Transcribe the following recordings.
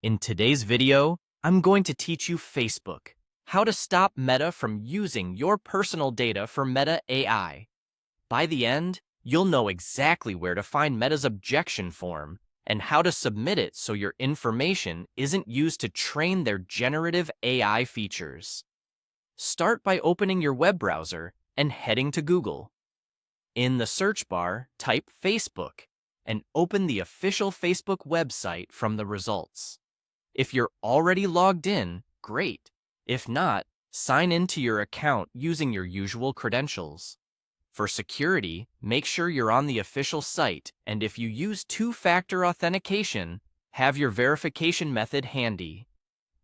In today's video, I'm going to teach you Facebook, how to stop Meta from using your personal data for Meta AI. By the end, you'll know exactly where to find Meta's objection form and how to submit it so your information isn't used to train their generative AI features. Start by opening your web browser and heading to Google. In the search bar, type Facebook and open the official Facebook website from the results. If you're already logged in, great. If not, sign into your account using your usual credentials. For security, make sure you're on the official site, and if you use two-factor authentication, have your verification method handy.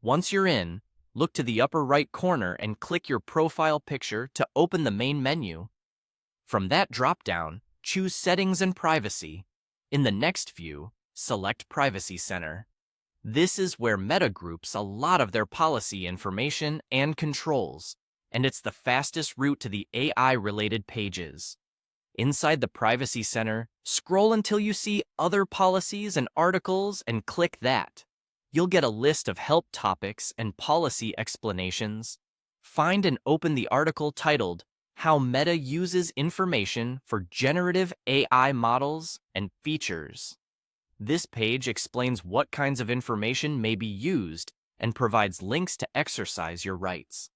Once you're in, look to the upper right corner and click your profile picture to open the main menu. From that drop-down, choose Settings and Privacy. In the next view, select Privacy Center. This is where Meta groups a lot of their policy information and controls, and it's the fastest route to the AI-related pages. Inside the Privacy Center, scroll until you see Other Policies and Articles and click that. You'll get a list of help topics and policy explanations. Find and open the article titled, How Meta Uses Information for Generative AI Models and Features. This page explains what kinds of information may be used and provides links to exercise your rights.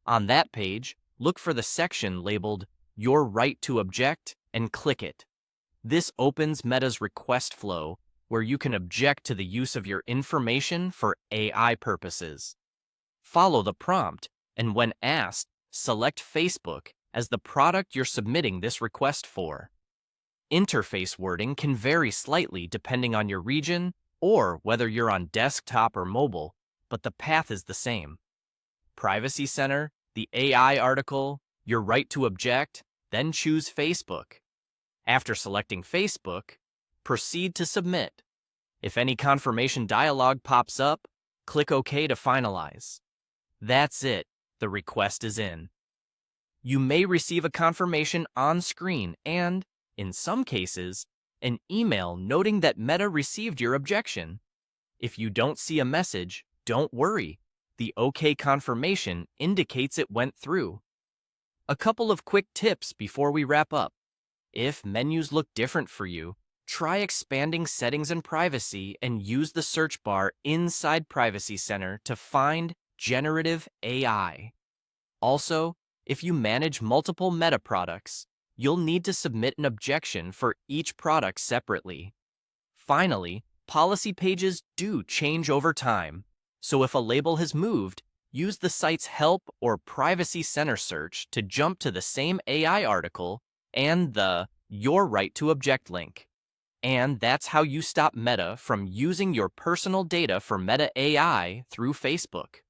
On that page, look for the section labeled Your Right to Object and click it. This opens Meta's request flow, where you can object to the use of your information for AI purposes. Follow the prompt, and when asked, select Facebook as the product you're submitting this request for. Interface wording can vary slightly depending on your region or whether you're on desktop or mobile, but the path is the same. Privacy Center, the AI article, your right to object, then choose Facebook. After selecting Facebook, proceed to submit. If any confirmation dialog pops up, click OK to finalize. That's it, the request is in. You may receive a confirmation on screen and, in some cases, an email noting that Meta received your objection. If you don't see a message, don't worry. The OK confirmation indicates it went through. A couple of quick tips before we wrap up. If menus look different for you, try expanding Settings and Privacy and use the search bar inside Privacy Center to find Generative AI. Also, if you manage multiple Meta products, you'll need to submit an objection for each product separately. Finally, policy pages do change over time, so if a label has moved, use the site's Help or Privacy Center search to jump to the same AI article and the Your Right to Object link. And that's how you stop Meta from using your personal data for Meta AI through Facebook.